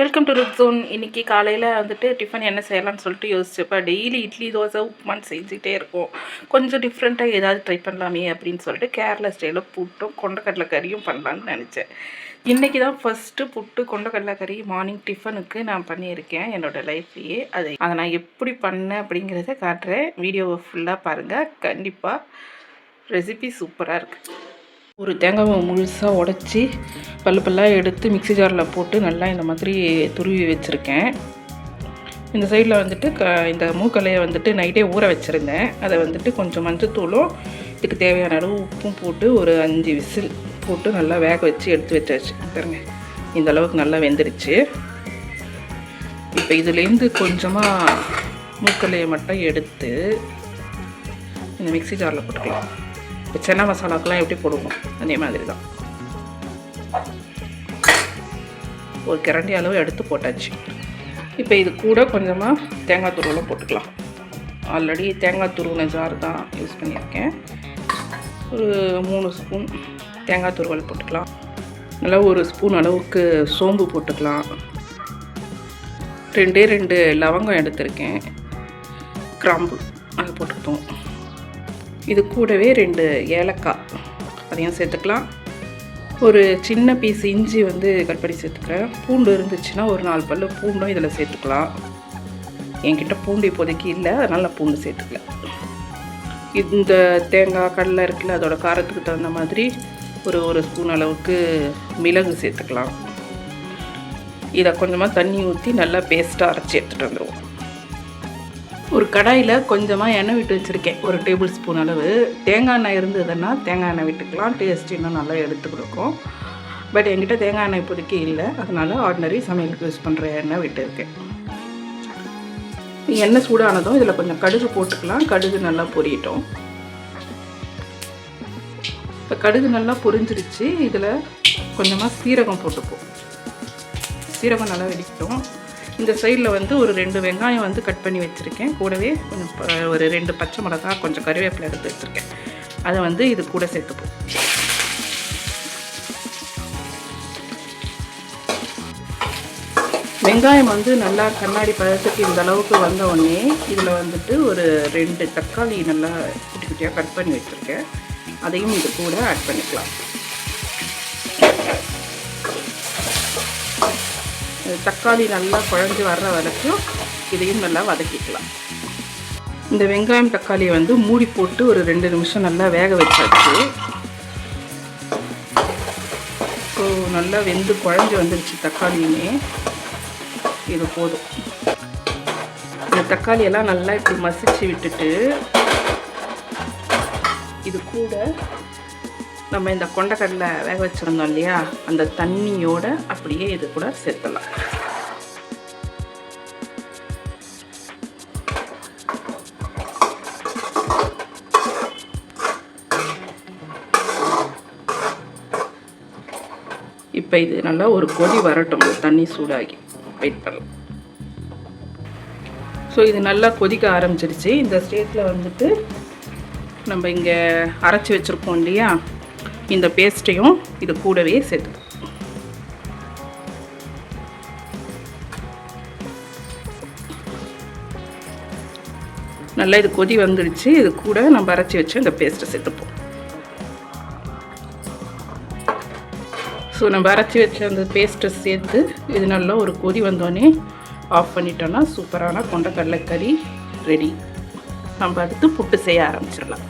Welcome to Rukh zone. இன்றைக்கி காலையில் வந்துட்டு டிஃபன் என்ன செய்யலாம்னு சொல்லிட்டு யோசிச்சப்போ டெய்லி இட்லி தோசை உப்புமான்னு செஞ்சுட்டே இருக்கும். கொஞ்சம் டிஃப்ரெண்ட்டாக ஏதாவது ட்ரை பண்ணலாமே அப்படின்னு சொல்லிட்டு கேரளா ஸ்டைலில் புட்டும் கொண்டக்கடலை கறியும் பண்ணலான்னு நினச்சேன். இன்றைக்கி தான் ஃபஸ்ட்டு புட்டு கொண்டக்கடலை கறி மார்னிங் டிஃபனுக்கு நான் பண்ணியிருக்கேன் என்னோடய லைஃப்லேயே. அதை நான் எப்படி பண்ணேன் அப்படிங்கிறத காட்டுறேன். வீடியோவை ஃபுல்லாக பாருங்கள். கண்டிப்பாக ரெசிபி சூப்பராக இருக்குது. ஒரு தேங்காவை முழுசாக உடச்சி பல்லாக எடுத்து மிக்ஸி ஜாரில் போட்டு நல்லா இந்த மாதிரி துருவி வச்சுருக்கேன். இந்த சைடில் வந்துட்டு இந்த மூக்கலையை வந்துட்டு நைட்டே ஊற வச்சுருந்தேன். அதை வந்துட்டு கொஞ்சம் மஞ்சத்தூளும் இதுக்கு தேவையான அளவு உப்பும் போட்டு ஒரு 5 விசில் போட்டு நல்லா வேக வச்சு எடுத்து வச்சாச்சு. பாருங்க, இந்த அளவுக்கு நல்லா வெந்துடுச்சு. இப்போ இதுலேருந்து கொஞ்சமாக மூக்கலையை மட்டும் எடுத்து இந்த மிக்ஸி ஜாரில் போட்டுக்கலாம். இப்போ சென்னா மசாலாக்கெல்லாம் எப்படி போடுவோம் அதே மாதிரி தான் ஒரு கரண்டி அளவு எடுத்து போட்டாச்சு. இப்போ இது கூட கொஞ்சமாக தேங்காய் துருவலும் போட்டுக்கலாம். ஆல்ரெடி தேங்காய் துருவின ஜார் தான் யூஸ் பண்ணியிருக்கேன். ஒரு 3 ஸ்பூன் தேங்காய் துருவல் போட்டுக்கலாம். நல்லா 1 ஸ்பூன் அளவுக்கு சோம்பு போட்டுக்கலாம். 2 லவங்கம் எடுத்திருக்கேன். கிராம்பு அதை போட்டுக்கிட்டோம். இது கூடவே 2 ஏலக்காய் அதையும் சேர்த்துக்கலாம். ஒரு சின்ன பீஸ் இஞ்சி வந்து கட் பண்ணி சேர்த்துக்கிறேன். பூண்டு இருந்துச்சுன்னா ஒரு 4 பல்லு பூண்டும் இதில் சேர்த்துக்கலாம். என்கிட்ட பூண்டு இப்போதைக்கு இல்லை, அதனால் நான் பூண்டு சேர்த்துக்கல. இந்த தேங்காய் கடலை இருக்குல்ல, அதோட காரத்துக்கு தகுந்த மாதிரி ஒரு ஸ்பூன் அளவுக்கு மிளகு சேர்த்துக்கலாம். இதை கொஞ்சமாக தண்ணி ஊற்றி நல்லா பேஸ்ட்டாக அரைச்சி எடுத்துகிட்டு வந்துடுவோம். ஒரு கடாயில் கொஞ்சமாக எண்ணெய் விட்டு வச்சுருக்கேன். 1 டேபிள் ஸ்பூன் அளவு. தேங்காய் எண்ணெய் இருந்ததுன்னா தேங்காய் எண்ணெய் விட்டுக்கலாம். டேஸ்ட் இன்னும் நல்லா எடுத்து கொடுக்கும். பட் என்கிட்ட தேங்காய் எண்ணெய் இப்போதைக்கு இல்லை, அதனால் ஆர்டினரி சமையலுக்கு யூஸ் பண்ணுற எண்ணெய் விட்டுருக்கேன். எண்ணெய் சூடானதும் இதில் கொஞ்சம் கடுகு போட்டுக்கலாம். கடுகு நல்லா பொரியட்டும். இப்போ கடுகு நல்லா பொரிஞ்சிருச்சு. இதில் கொஞ்சமாக சீரகம் போட்டுப்போம். சீரகம் நல்லா வெடிக்கட்டும். இந்த சைடில் வந்து ஒரு 2 வெங்காயம் வந்து கட் பண்ணி வச்சுருக்கேன். கூடவே கொஞ்சம் ஒரு 2 பச்சை மிளகாய், கொஞ்சம் கருவேப்பிலை எடுத்து வச்சுருக்கேன். அதை வந்து இது கூட சேர்த்துப்போம். வெங்காயம் வந்து நல்லா கண்ணாடி பழத்துக்கு இந்த அளவுக்கு வந்த உடனே இதில் வந்துட்டு ஒரு 2 தக்காளி நல்லா குட்டி குட்டியாக கட் பண்ணி வச்சுருக்கேன். அதையும் இது கூட ஆட் பண்ணிக்கலாம். தக்காளி நல்லா குழஞ்சி வர்ற வரைக்கும் இதையும் நல்லா வதக்கிக்கலாம். இந்த வெங்காயம் தக்காளியை வந்து மூடி போட்டு ஒரு 2 நிமிஷம் நல்லா வேக வச்சாச்சு. ஸோ நல்லா வெந்து குழஞ்சி வந்துடுச்சு தக்காளியுமே. இது போதும். இந்த தக்காளியெல்லாம் நல்லா இப்படி மசிச்சு விட்டுட்டு இது கூட நம்ம இந்த கொண்டக்கடலை வேக வச்சுருந்தோம் இல்லையா, அந்த தண்ணியோடு அப்படியே இது கூட சேர்த்துடலாம். இப்போ இது நல்லா ஒரு கொதி வரட்டும். தண்ணி சூடாகி வெயிட் பண்ணலாம். ஸோ இது நல்லா கொதிக்க ஆரம்பிச்சிருச்சு. இந்த ஸ்டேஜில் வந்துட்டு நம்ம இங்கே அரைச்சி வச்சுருக்கோம் இல்லையா, இந்த பேஸ்ட்டையும் இது கூடவே சேர்த்து நல்லா இது கொதி வந்துடுச்சு. இது கூட நம்ம அரைச்சி வச்சு இந்த பேஸ்ட்டை சேர்த்துப்போம். ஸோ நம்ம அரைச்சி வச்ச அந்த பேஸ்ட்டை சேர்த்து இது நல்லா ஒரு கொதி வந்தோடனே ஆஃப் பண்ணிட்டோன்னா சூப்பரான கொண்டக்கடலை கறி ரெடி. நம்ம அடுத்து புட்டு செய்ய ஆரம்பிச்சிடலாம்.